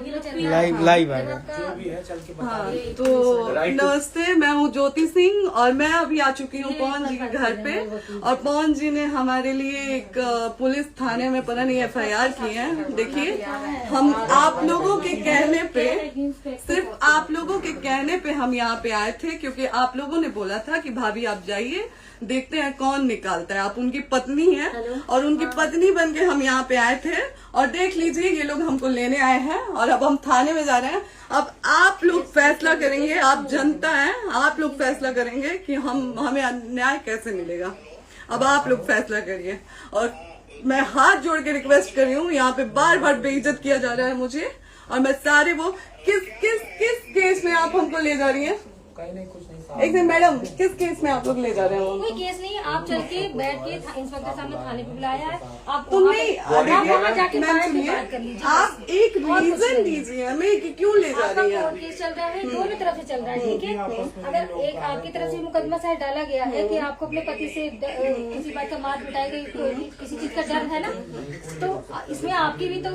Live आएगा। हाँ, तो नमस्ते, मैं हूँ ज्योति सिंह और मैं अभी आ चुकी हूँ पवन जी के घर पे। और पवन जी ने हमारे लिए एक पुलिस थाने में पता नहीं FIR की है। देखिए, हम आप लोगों के कहने पे, सिर्फ आप लोगों के कहने पे हम यहाँ पे आए थे, क्योंकि आप लोगों ने बोला था कि भाभी आप जाइए, देखते हैं कौन निकालता है। आप उनकी पत्नी हैं और उनकी पत्नी बन के हम यहाँ पे आए थे। और देख लीजिए, ये लोग हमको लेने आए हैं और अब हम थाने में जा रहे हैं। अब आप लोग फैसला करेंगे, आप जनता हैं, आप लोग फैसला करेंगे कि हमें न्याय कैसे मिलेगा। अब आप लोग फैसला करिए। और मैं हाथ जोड़ के रिक्वेस्ट कर रही हूँ, यहाँ पे बार बार बेइज्जत किया जा रहा है मुझे। और मैं सारे वो किस केस में आप हमको ले जा रही हैं? एक दिन मैडम, किस केस में आप लोग ले जा रहे हो? कोई केस नहीं, आप चल के बैठ के इंस्पेक्टर साहब ने थाने पे बुलाया है। आप वहाँ जाके बात कर लीजिए। आप एक रीजन दीजिए हमें कि क्यों ले जा रही है। कोर्ट केस चल रहा है, दोनों तरफ से चल रहा है, ठीक है। अगर एक आपकी तरफ से मुकदमा शायद डाला गया है कि आपको अपने पति से किसी बात का मार पिटाई गई, किसी चीज का डर है ना, तो इसमें आपकी भी तो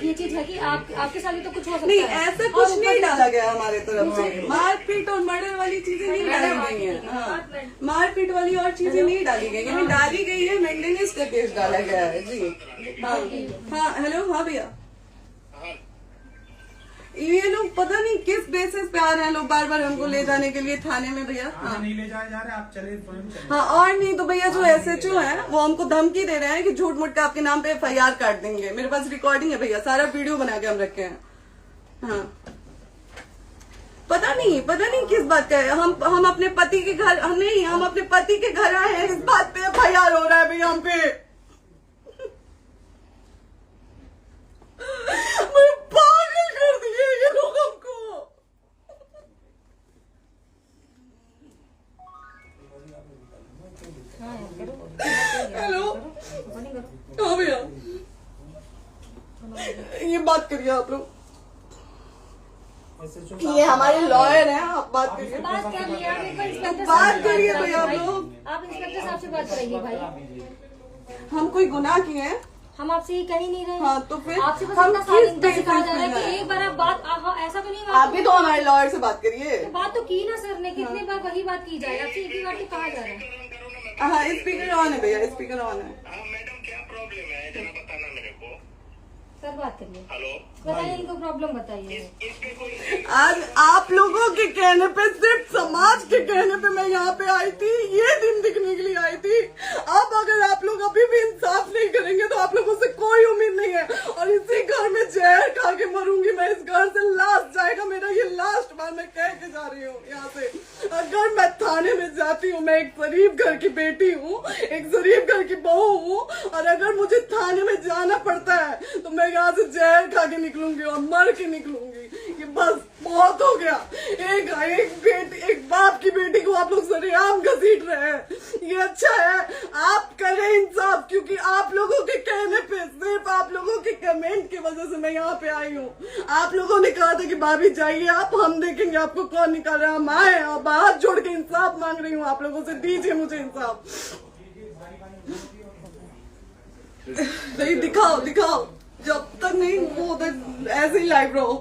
ये चीज है कि आपके साथ भी तो कुछ हो सकता है। नहीं, ऐसा कुछ नहीं डाला गया हमारे तरफ से। मारपीट और मर्डर वाली चीजें नहीं डाली गई है। हाँ, मारपीट वाली और चीजें नहीं डाली गई है। डाली गई है मेंटेनेंस का केस डाला गया है जी। हाँ, हेलो, हाँ भैया, ये लोग पता नहीं किस बेसिस पे आ रहे हैं लोग बार बार हमको ले जाने के लिए थाने में भैया। हाँ, नहीं ले जाए जा रहे, आप चले। हाँ, और नहीं तो भैया जो SHO है वो हमको धमकी दे रहे हैं कि झूठ मूठ का आपके नाम पे FIR काट देंगे। मेरे पास रिकॉर्डिंग है भैया, सारा वीडियो बना के हम रखे हैं। हाँ, पता नहीं किस बात का है। हम अपने पति के घर नहीं, हम अपने पति के घर आए हैं, इस बात पे FIR हो रहा है भैया हम पे। पागल कर दिए ये लोग हमको। हेलो, हाँ भैया, ये बात करिए आप लोग। ये हमारे लॉयर हैं, आप बात करिए। बात कर लिया, बात करिए भैया आप लोग। आप इंस्पेक्टर साहब से बात कराइए भाई। हम कोई गुनाह किए हैं? हम आपसे ये कह ही नहीं रहे। हाँ, तो फिर आपसे बस हम इतना किस सिखाया जा रहा है कि एक बार आप बात, ऐसा तो नहीं। आप भी तो हमारे लॉयर से बात करिए। तो बात तो की ना सर ने, कितनी बार वही बात की जाए, आपसे एक ही बार तो कहा जा रहा है। हाँ, स्पीकर ऑन है भैया, स्पीकर ऑन है। मैडम क्या प्रॉब्लम है जरा बताना मेरे को। सर बात करिए, हेलो, बताइए इनको प्रॉब्लम बताइए। इसके कोई आज आप लोगों के कहने पे, सिर्फ समाज के कहने पे मैं यहाँ पे आई थी, ये दिन दिखने के लिए आई थी। अब अगर आप लोग अभी भी इंसाफ नहीं करेंगे तो आप लोगों से कोई उम्मीद नहीं है। और इसी घर में जहर खा के मरूंगी मैं। इस घर से लास्ट जाएगा मेरा, ये लास्ट बार मैं कह के जा रही हूँ यहाँ से। अगर मैं थाने में जाती हूँ, मैं एक शरीफ घर की बेटी हूँ, एक शरीफ घर की बहू हूँ, और अगर मुझे थाने में जाना पड़ता है तो मैं यहाँ से जहर खा के निकलूंगी और मर के निकलूंगी। ये बस बहुत हो गया। एक बाप की बेटी को आप लोग सरेआम घसीट रहे हैं। ये अच्छा है, आप करें इंसाफ, क्योंकि आप लोगों के कहने पे, सिर्फ आप लोगों के कमेंट की वजह से मैं यहाँ पे आई हूँ। आप लोगों ने कहा था कि भाभी जाइए आप, हम देखेंगे आपको कौन निकाल रहा है। हम आए और हाथ जोड़ के इंसाफ मांग रही हूँ आप लोगों से, दीजिए मुझे इंसाफ। नहीं, दिखाओ, जब तक नहीं वो उधर ऐसे ही लाइव रहो।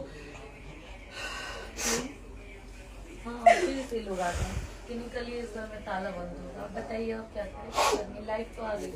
हाँ, फिर से लोग आते हैं कि निकलिए, इस घर में ताला बंद होगा। बताइए आप क्या करें, लाइफ तो आ गई।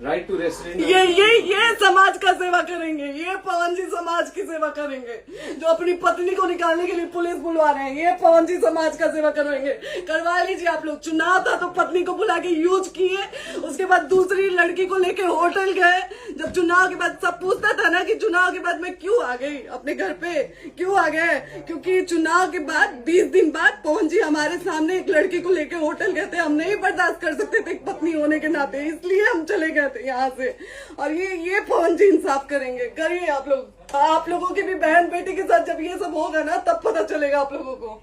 राइट टू रेस्टोरेंट, ये समाज का सेवा करेंगे, ये पवन जी समाज की सेवा करेंगे। जो अपनी पत्नी को निकालने के लिए पुलिस बुलवा रहे हैं, ये पवन जी समाज का सेवा करेंगे। करवा लीजिए आप लोग। चुनाव था तो पत्नी को बुला के यूज किए, उसके बाद दूसरी लड़की को लेके होटल गए। जब चुनाव के बाद सब पूछता था ना कि चुनाव के बाद मैं क्यों आ गई अपने घर पे, क्यों आ गए, क्योंकि चुनाव के बाद 20 दिन बाद पवन जी हमारे सामने एक लड़की को लेके होटल गए थे। हम नहीं बर्दाश्त कर सकते थे एक पत्नी होने के नाते, इसलिए हम चले गए थे यहाँ से। और ये पवन जी इंसाफ करेंगे। करिए आप लोग। आप लोगों की भी बहन बेटी के साथ जब ये सब होगा ना, तब पता चलेगा आप लोगों को।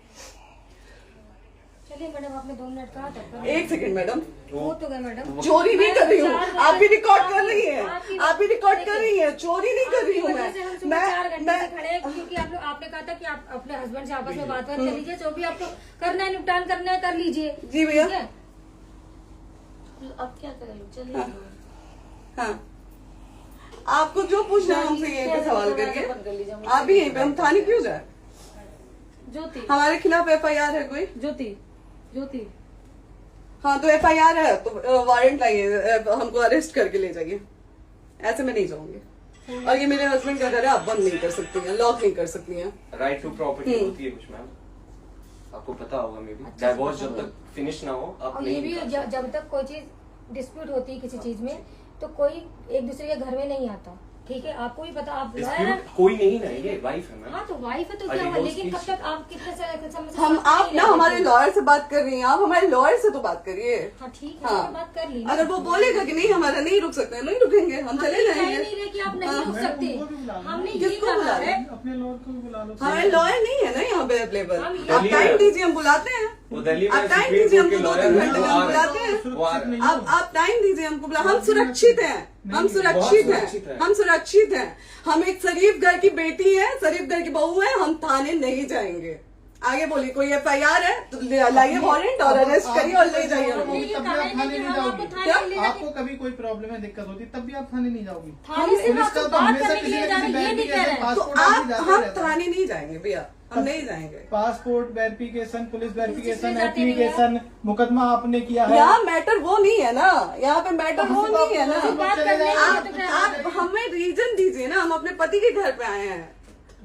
चलिए मैडम, आपने 2 मिनट कहा था। एक सेकंड मैडम, वो तो गए मैडम। चोरी नहीं कर रही हूँ, आप भी रिकॉर्ड कर रही हैं, आप भी रिकॉर्ड कर रही हैं। चोरी नहीं कर रही हूँ मैं 4 घंटे से खड़े हैं, क्योंकि आपने कहा था कि आप अपने हस्बैंड से आपस में बात कर लीजिए, जो भी आपको करना है, निपटान करना है, कर लीजिए। जी भैया। अब क्या करें, चलिए। हाँ, आपको जो पूछना है हमसे यहीं पे सवाल करिए। आप भी यहीं पे, हम थाने क्यों जाए? ज्योति, हमारे खिलाफ FIR है कोई? ज्योति हाँ तो FIR है तो वारंट लाइए, हमको अरेस्ट करके ले जाइए। ऐसे में नहीं जाऊंगी। और ये मेरे हस्बैंड का घर है, आप बंद नहीं कर सकती हैं, लॉक नहीं कर सकती हैं। राइट टू प्रॉपर्टी होती है कुछ मैम, आपको पता होगा मे बी। डाइवोर्स जब तक फिनिश ना हो आप और नहीं ये भी जब तक कोई चीज डिस्प्यूट होती है किसी चीज में, तो कोई एक दूसरे के घर में नहीं आता। ठीक है, आपको भी पता, आप डिस्प्यूट कोई नहीं ना, ये वाइफ है मैम। हाँ तो वाइफ है तो क्या हुआ, लेकिन कब तक आप कितने समय से हम आप ना हमारे लॉयर से बात कर रही हैं, आप हमारे लॉयर से तो बात करिए। हाँ ठीक है, हाँ। मैंने बात कर ली। अगर वो बोलेगा कि नहीं हमारा नहीं रुक सकते, नहीं रुकेंगे, हम चले कह जाएंगे। नहीं रहे कि आप नहीं रुक सकते, हमने ये किसको कहा बुला है। अपने लॉयर को भी बुला लो। हमारे लॉयर नहीं है ना यहाँ पे अवेलेबल। हम आप टाइम दीजिए, हम बुलाते हैं। वो दिल्ली में आप टाइम सुप्रीम दीजिए कोर्ट के हमको, 2-3 लॉयर घंटे में हम बुलाते हैं। वो आ रहे हैं। आप टाइम दीजिए हमको, बुला। हम सुरक्षित हैं, हम सुरक्षित हैं, हम सुरक्षित हैं। हम एक शरीफ घर की बेटी है, शरीफ घर की बहू है, हम थाने नहीं जाएंगे। आगे बोलिए, कोई FIR है तो लाइए वारंट और अरेस्ट करिए और ले जाइए हमको। तब भी आप थाने नहीं जाओगी। क्या? आपको कभी कोई प्रॉब्लम है, दिक्कत होती, तब भी आप थाने नहीं जाओगी। थाने से पुलिस आप का तो तो बात हमेशा करने के किसी लिए न जा किसी रहे हैं, ये नहीं कह रहे हैं। तो पासपोर्ट आदि जाते हम रहता है। थाने नहीं जाएंगे भैया, हम नहीं जाएंगे। पासपोर्ट वेरिफिकेशन, पुलिस वेरिफिकेशन, जाते नहीं है। एप्लीकेशन, मुकदमा आपने किया है। यहाँ मैटर वो नहीं है ना, यहाँ पे मैटर वो नहीं है ना। बात करने के लिए तो क्या है? आप हमें रीजन दीजिए ना, हम अपने पति के घर पे आए हैं।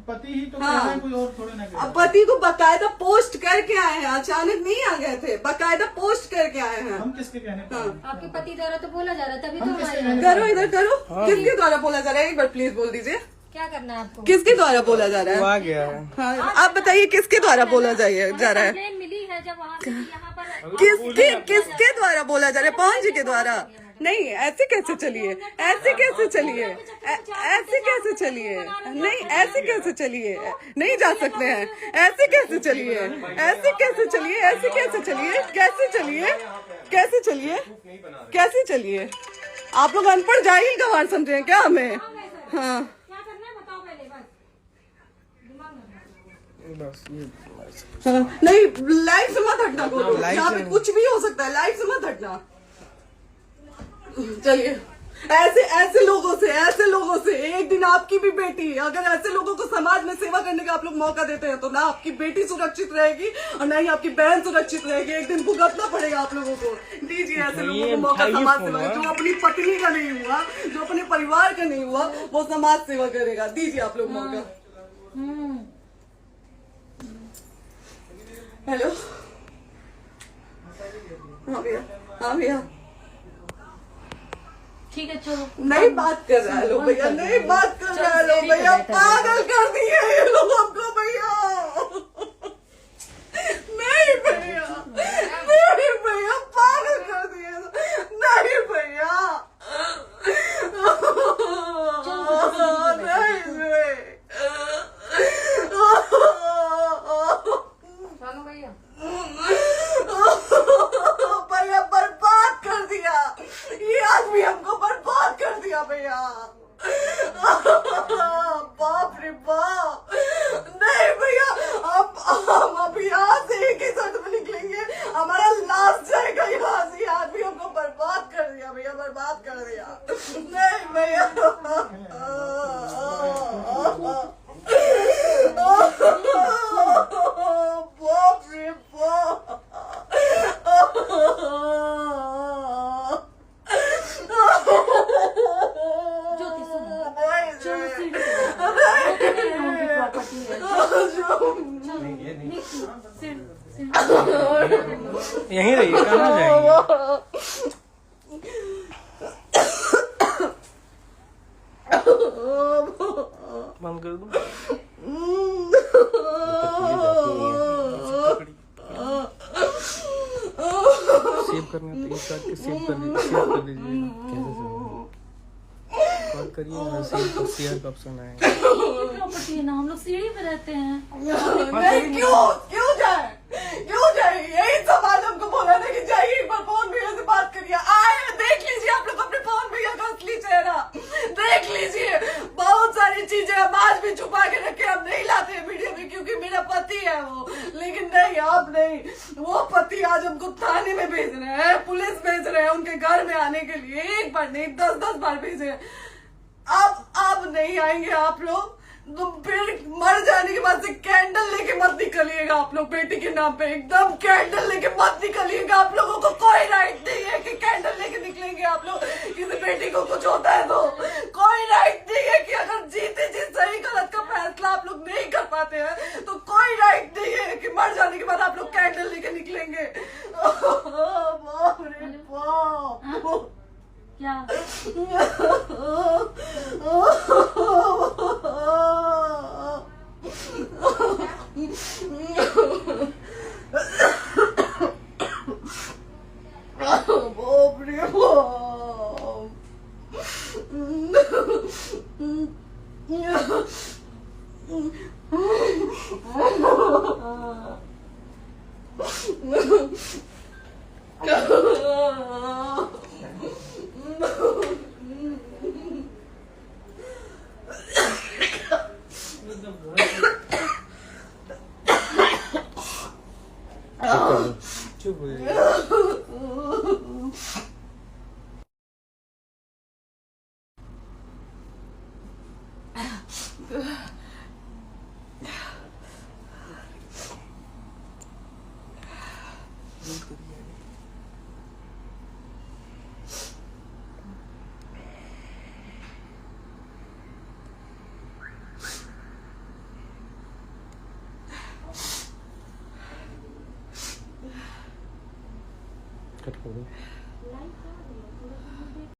पति ही तो हाँ। कह रहे हैं, कोई और थोड़े ना कह रहे अब हैं। पति को बकायदा पोस्ट करके आए हैं, अचानक नहीं आ गए थे, बकायदा पोस्ट करके आए हैं। हम किसके कहने पर आए? आपके पति द्वारा तो बोला जा रहा है, तभी तो हम हम किसके आए कहने हैं। पर करो इधर करो, किसके द्वारा बोला जा रहा है, एक बार प्लीज बोल दीजिए, क्या करना है आपको? किसके द्वारा बोला जा रहा है? गया है। हाँ, आप बताइए किसके द्वारा बोला जा रहा है? कंप्लेन मिली है जब वहाँ से यहाँ पर किसके द्वारा बोला जा रहा है? पवन जी के द्वारा? नहीं, ऐसे कैसे चलिए, ऐसे कैसे चलिए, ऐसे कैसे चलिए, नहीं ऐसे कैसे चलिए, नहीं जा सकते हैं, ऐसे कैसे चलिए, ऐसे कैसे चलिए, ऐसे कैसे चलिए, कैसे चलिए, कैसे चलिए, कैसे चलिए? आप लोग अनपढ़ जाहिल गंवार समझे हैं क्या हमें? हाँ क्या करना है बताओ पहले, बस दिमाग में हाँ, नहीं लाइफ से मत हटना, को यहाँ पे कुछ भी हो सकता है, लाइफ से मत हटना। चलिए, ऐसे लोगों से एक दिन आपकी भी बेटी, अगर ऐसे लोगों को समाज में सेवा करने का आप लोग मौका देते हैं तो ना आपकी बेटी सुरक्षित रहेगी और ना ही आपकी बहन सुरक्षित रहेगी। एक दिन भुगतना पड़ेगा आप लोगों को। दीजिए ऐसे लोगों को मौका समाज सेवा का, जो अपनी पत्नी का नहीं हुआ, जो अपने परिवार का नहीं हुआ, वो समाज सेवा करेगा। दीजिए आप लोग मौका। हेलो, हाँ भैया, हाँ भैया, ठीक है चलो। नहीं बात कर रहा है लोग भैया, नहीं बात कर रहा है लोग भैया, पागल कर दिए ये लोग हमको भैया। नहीं भैया, नहीं भैया, पागल कर दिए, नहीं भैया, नहीं चलो भैया, भैया बर्बाद कर दिया ये आदमी, हमको बर्बाद कर दिया भैया। बाप रे बाप, नहीं भैया, हम अभी यहाँ से एक ही शर्ट में निकलेंगे, हमारा लास्ट जाएगा यहाँ से। ये आदमी हमको बर्बाद कर दिया भैया, बर्बाद कर दिया। नहीं भैया, बाप रे बाप, ज्योति सुनो, नहीं, चलो सीढ़ी पे प्रॉपर्टी है, यहीं रहिए, कहाँ जाएंगे? बंद कर दूं? सेव करना तो एक काट के सेव कर दीजिए। कॉल करिए ना, सेव शेयर का ऑप्शन आएगा। प्रॉपर्टी है ना, हम लोग सीढ़ी पे रहते हैं। नहीं, क्यों जाए, क्यों जाए? यही समाज हमको बोला था कि जाइए एक बार पवन भैया से बात करिए। आए, देख लीजिए आप लोग अपने पवन भैया का असली चेहरा, देख लीजिए। बहुत सारी चीजें हम आज भी छुपा के रखे, हम नहीं लाते वीडियो में क्योंकि मेरा पति है वो, लेकिन नहीं, आप नहीं। वो पति आज हमको थाने में भेज रहे हैं, पुलिस भेज रहे हैं उनके घर में आने के लिए, एक बार नहीं 10-10 बार भेजे। अब नहीं आएंगे आप लोग, तो फिर मर जाने के बाद से कैंडल लेके मत निकलिएगा आप लोग बेटी के नाम पे, एकदम कैंडल लेके मत निकलिएगा। आप लोगों को कोई राइट नहीं है कि कैंडल लेके निकलेंगे आप लोग। किसी बेटी को कुछ होता है तो कोई राइट नहीं है कि अगर जीते जी सही गलत का फैसला आप लोग नहीं कर पाते हैं तो कोई राइट नहीं है कि मर जाने के बाद आप लोग कैंडल लेके निकलेंगे। बाप रे बाप। क्या बाप रे चुप हो जाइए। कट कर दो।